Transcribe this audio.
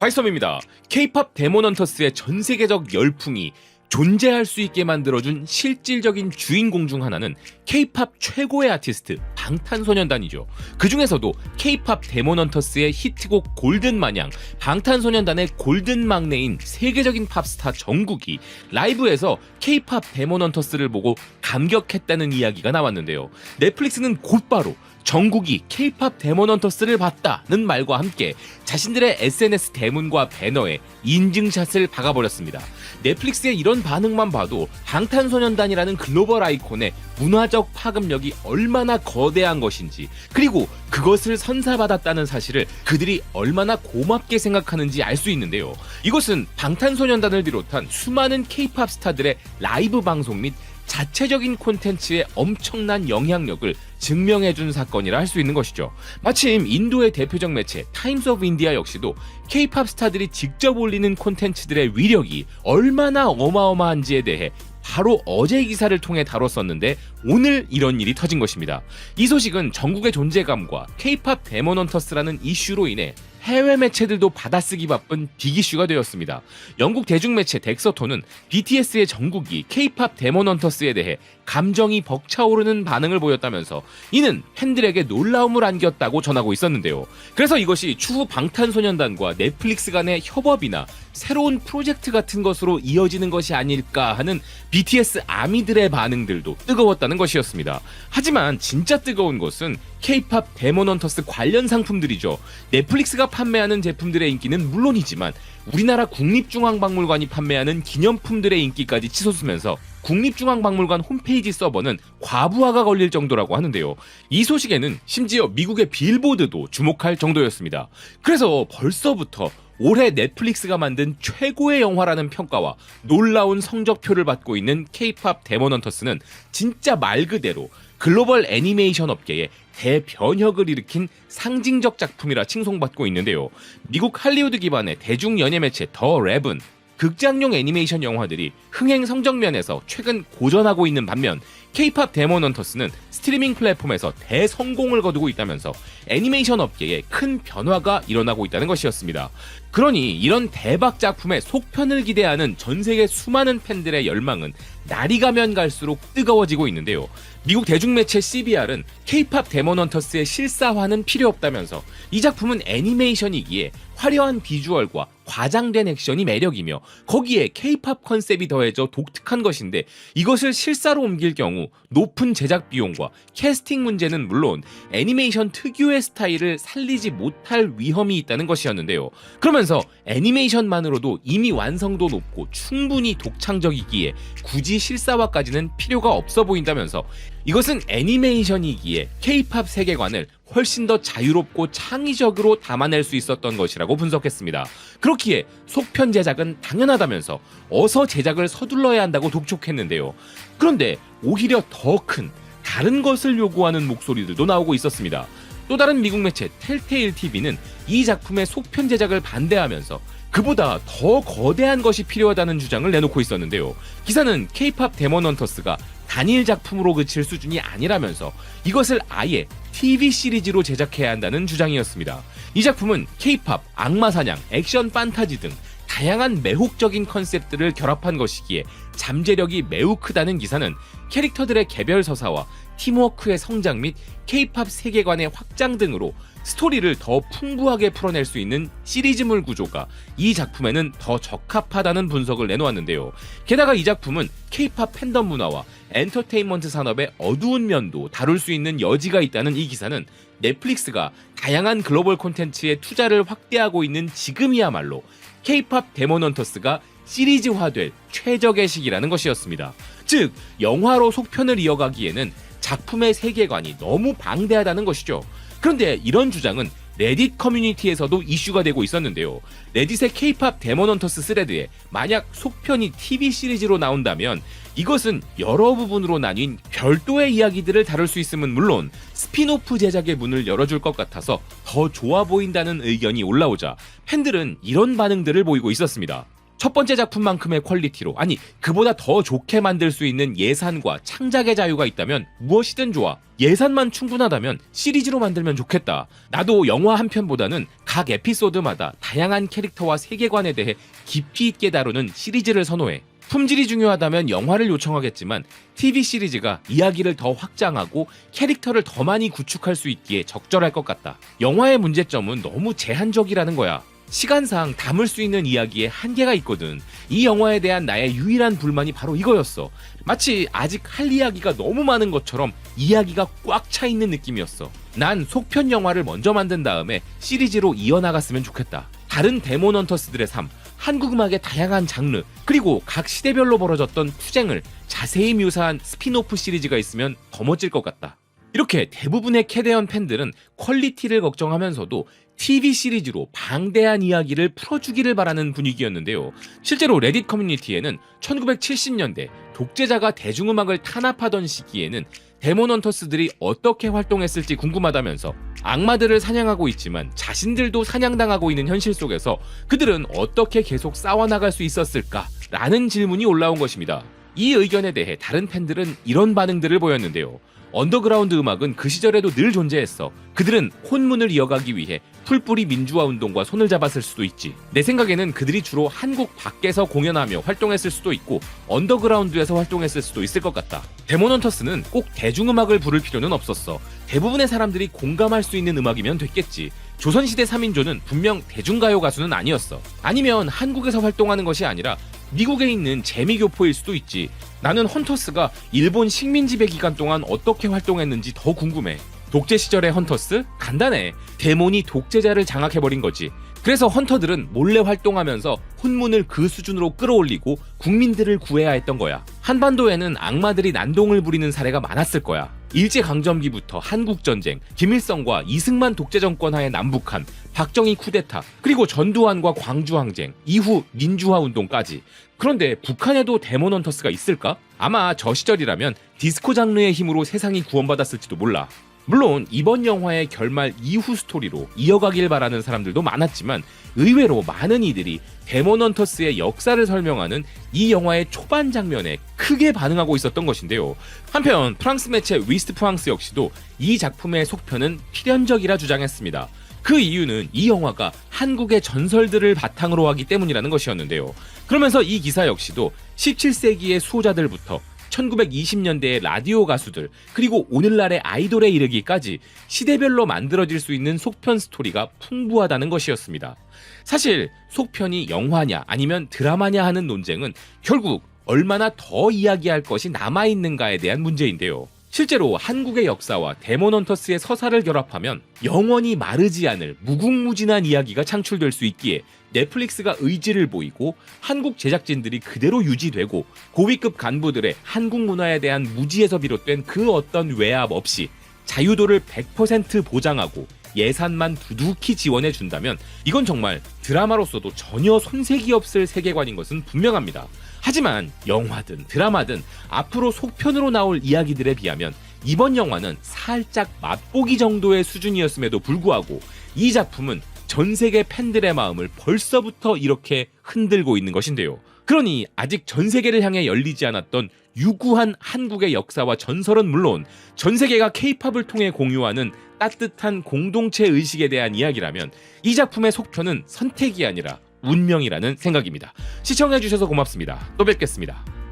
바이썸입니다. K-팝 데몬헌터스의 전세계적 열풍이 존재할 수 있게 만들어준 실질적인 주인공 중 하나는 K-팝 최고의 아티스트 방탄소년단이죠. 그 중에서도 K-팝 데몬헌터스의 히트곡 골든 마냥 방탄소년단의 골든 막내인 세계적인 팝스타 정국이 라이브에서 K-팝 데몬헌터스를 보고 감격했다는 이야기가 나왔는데요. 넷플릭스는 곧바로 정국이 K-팝 데몬헌터스를 봤다는 말과 함께 자신들의 SNS 대문과 배너에 인증샷을 박아버렸습니다. 넷플릭스의 이런 반응만 봐도 방탄소년단이라는 글로벌 아이콘의 문화적 파급력이 얼마나 거대한 것인지, 그리고 그것을 선사받았다는 사실을 그들이 얼마나 고맙게 생각하는지 알 수 있는데요. 이것은 방탄소년단을 비롯한 수많은 K-팝 스타들의 라이브 방송 및 자체적인 콘텐츠의 엄청난 영향력을 증명해준 사건이라 할 수 있는 것이죠. 마침 인도의 대표적 매체 타임스 오브 인디아 역시도 K-팝 스타들이 직접 올리는 콘텐츠들의 위력이 얼마나 어마어마한지에 대해 바로 어제 기사를 통해 다뤘었는데 오늘 이런 일이 터진 것입니다. 이 소식은 정국의 존재감과 K-팝 데몬헌터스라는 이슈로 인해 해외 매체들도 받아쓰기 바쁜 빅 이슈가 되었습니다. 영국 대중매체 덱서토는 BTS의 정국이 K-팝 데몬헌터스에 대해 감정이 벅차오르는 반응을 보였다면서 이는 팬들에게 놀라움을 안겼다고 전하고 있었는데요. 그래서 이것이 추후 방탄소년단과 넷플릭스 간의 협업이나 새로운 프로젝트 같은 것으로 이어지는 것이 아닐까 하는 BTS 아미들의 반응들도 뜨거웠다는 것이었습니다. 하지만 진짜 뜨거운 것은 K-팝 데몬헌터스 관련 상품들이죠. 넷플릭스가 판매하는 제품들의 인기는 물론이지만 우리나라 국립중앙박물관이 판매하는 기념품들의 인기까지 치솟으면서 국립중앙박물관 홈페이지 서버는 과부하가 걸릴 정도라고 하는데요. 이 소식에는 심지어 미국의 빌보드도 주목할 정도였습니다. 그래서 벌써부터 올해 넷플릭스가 만든 최고의 영화라는 평가와 놀라운 성적표를 받고 있는 K-팝 데몬헌터스는 진짜 말 그대로 글로벌 애니메이션 업계에 대변혁을 일으킨 상징적 작품이라 칭송받고 있는데요. 미국 할리우드 기반의 대중 연예 매체 더 랩은 극장용 애니메이션 영화들이 흥행 성적 면에서 최근 고전하고 있는 반면 K-팝 데몬헌터스는 스트리밍 플랫폼에서 대성공을 거두고 있다면서 애니메이션 업계에 큰 변화가 일어나고 있다는 것이었습니다. 그러니 이런 대박 작품의 속편을 기대하는 전 세계 수많은 팬들의 열망은 날이 가면 갈수록 뜨거워지고 있는데요. 미국 대중매체 CBR은 K-팝 데몬헌터스의 실사화는 필요 없다면서 이 작품은 애니메이션이기에 화려한 비주얼과 과장된 액션이 매력이며 거기에 K-팝 컨셉이 더해져 독특한 것인데 이것을 실사로 옮길 경우 높은 제작 비용과 캐스팅 문제는 물론 애니메이션 특유의 스타일을 살리지 못할 위험이 있다는 것이었는데요. 그러면서 애니메이션만으로도 이미 완성도 높고 충분히 독창적이기에 굳이 실사화까지는 필요가 없어 보인다면서 이것은 애니메이션이기에 K-팝 세계관을 훨씬 더 자유롭고 창의적으로 담아낼 수 있었던 것이라고 분석했습니다. 그렇기에 속편 제작은 당연하다면서 어서 제작을 서둘러야 한다고 독촉했는데요. 그런데 오히려 더 큰 다른 것을 요구하는 목소리들도 나오고 있었습니다. 또 다른 미국 매체 텔테일 TV는 이 작품의 속편 제작을 반대하면서 그보다 더 거대한 것이 필요하다는 주장을 내놓고 있었는데요. 기사는 K-팝 데몬헌터스가 단일 작품으로 그칠 수준이 아니라면서 이것을 아예 TV 시리즈로 제작해야 한다는 주장이었습니다. 이 작품은 K-팝, 악마사냥, 액션 판타지 등 다양한 매혹적인 컨셉들을 결합한 것이기에 잠재력이 매우 크다는 기사는 캐릭터들의 개별 서사와 팀워크의 성장 및 K-팝 세계관의 확장 등으로 스토리를 더 풍부하게 풀어낼 수 있는 시리즈물 구조가 이 작품에는 더 적합하다는 분석을 내놓았는데요. 게다가 이 작품은 K-팝 팬덤 문화와 엔터테인먼트 산업의 어두운 면도 다룰 수 있는 여지가 있다는 이 기사는 넷플릭스가 다양한 글로벌 콘텐츠에 투자를 확대하고 있는 지금이야말로 K-팝 데몬헌터스가 시리즈화될 최적의 시기라는 것이었습니다. 즉, 영화로 속편을 이어가기에는 작품의 세계관이 너무 방대하다는 것이죠. 그런데 이런 주장은 레딧 커뮤니티에서도 이슈가 되고 있었는데요. 레딧의 K-팝 데몬헌터스 스레드에 만약 속편이 TV 시리즈로 나온다면 이것은 여러 부분으로 나뉜 별도의 이야기들을 다룰 수 있음은 물론 스핀오프 제작의 문을 열어줄 것 같아서 더 좋아 보인다는 의견이 올라오자 팬들은 이런 반응들을 보이고 있었습니다. 첫 번째 작품만큼의 퀄리티로, 아니 그보다 더 좋게 만들 수 있는 예산과 창작의 자유가 있다면 무엇이든 좋아. 예산만 충분하다면 시리즈로 만들면 좋겠다. 나도 영화 한 편보다는 각 에피소드마다 다양한 캐릭터와 세계관에 대해 깊이 있게 다루는 시리즈를 선호해. 품질이 중요하다면 영화를 요청하겠지만 TV 시리즈가 이야기를 더 확장하고 캐릭터를 더 많이 구축할 수 있기에 적절할 것 같다. 영화의 문제점은 너무 제한적이라는 거야. 시간상 담을 수 있는 이야기에 한계가 있거든. 이 영화에 대한 나의 유일한 불만이 바로 이거였어. 마치 아직 할 이야기가 너무 많은 것처럼 이야기가 꽉 차 있는 느낌이었어. 난 속편 영화를 먼저 만든 다음에 시리즈로 이어나갔으면 좋겠다. 다른 데몬 헌터스들의 삶, 한국 음악의 다양한 장르, 그리고 각 시대별로 벌어졌던 투쟁을 자세히 묘사한 스핀오프 시리즈가 있으면 더 멋질 것 같다. 이렇게 대부분의 캐대언 팬들은 퀄리티를 걱정하면서도 TV 시리즈로 방대한 이야기를 풀어주기를 바라는 분위기였는데요. 실제로 레딧 커뮤니티에는 1970년대 독재자가 대중음악을 탄압하던 시기에는 데몬 헌터스들이 어떻게 활동했을지 궁금하다면서 악마들을 사냥하고 있지만 자신들도 사냥당하고 있는 현실 속에서 그들은 어떻게 계속 싸워나갈 수 있었을까? 라는 질문이 올라온 것입니다. 이 의견에 대해 다른 팬들은 이런 반응들을 보였는데요. 언더그라운드 음악은 그 시절에도 늘 존재했어. 그들은 혼문을 이어가기 위해 풀뿌리 민주화 운동과 손을 잡았을 수도 있지. 내 생각에는 그들이 주로 한국 밖에서 공연하며 활동했을 수도 있고 언더그라운드에서 활동했을 수도 있을 것 같다. 데몬 헌터스는 꼭 대중음악을 부를 필요는 없었어. 대부분의 사람들이 공감할 수 있는 음악이면 됐겠지. 조선시대 3인조는 분명 대중가요 가수는 아니었어. 아니면 한국에서 활동하는 것이 아니라 미국에 있는 재미교포일 수도 있지. 나는 헌터스가 일본 식민지배 기간 동안 어떻게 활동했는지 더 궁금해. 독재 시절의 헌터스? 간단해. 데몬이 독재자를 장악해버린 거지. 그래서 헌터들은 몰래 활동하면서 혼문을 그 수준으로 끌어올리고 국민들을 구해야 했던 거야. 한반도에는 악마들이 난동을 부리는 사례가 많았을 거야. 일제강점기부터 한국전쟁, 김일성과 이승만 독재정권 하에 남북한, 박정희 쿠데타, 그리고 전두환과 광주항쟁, 이후 민주화운동까지. 그런데 북한에도 데몬 헌터스가 있을까? 아마 저 시절이라면 디스코 장르의 힘으로 세상이 구원받았을지도 몰라. 물론 이번 영화의 결말 이후 스토리로 이어가길 바라는 사람들도 많았지만 의외로 많은 이들이 데몬 헌터스의 역사를 설명하는 이 영화의 초반 장면에 크게 반응하고 있었던 것인데요. 한편 프랑스 매체 위스트 프랑스 역시도 이 작품의 속편은 필연적이라 주장했습니다. 그 이유는 이 영화가 한국의 전설들을 바탕으로 하기 때문이라는 것이었는데요. 그러면서 이 기사 역시도 17세기의 수호자들부터 1920년대의 라디오 가수들, 그리고 오늘날의 아이돌에 이르기까지 시대별로 만들어질 수 있는 속편 스토리가 풍부하다는 것이었습니다. 사실 속편이 영화냐 아니면 드라마냐 하는 논쟁은 결국 얼마나 더 이야기할 것이 남아있는가에 대한 문제인데요. 실제로 한국의 역사와 데몬 헌터스의 서사를 결합하면 영원히 마르지 않을 무궁무진한 이야기가 창출될 수 있기에 넷플릭스가 의지를 보이고 한국 제작진들이 그대로 유지되고 고위급 간부들의 한국 문화에 대한 무지에서 비롯된 그 어떤 외압 없이 자유도를 100% 보장하고 예산만 두둑히 지원해 준다면 이건 정말 드라마로서도 전혀 손색이 없을 세계관인 것은 분명합니다. 하지만 영화든 드라마든 앞으로 속편으로 나올 이야기들에 비하면 이번 영화는 살짝 맛보기 정도의 수준이었음에도 불구하고 이 작품은 전 세계 팬들의 마음을 벌써부터 이렇게 흔들고 있는 것인데요. 그러니 아직 전 세계를 향해 열리지 않았던 유구한 한국의 역사와 전설은 물론 전 세계가 K-팝을 통해 공유하는 따뜻한 공동체 의식에 대한 이야기라면 이 작품의 속편은 선택이 아니라 운명이라는 생각입니다. 시청해주셔서 고맙습니다. 또 뵙겠습니다.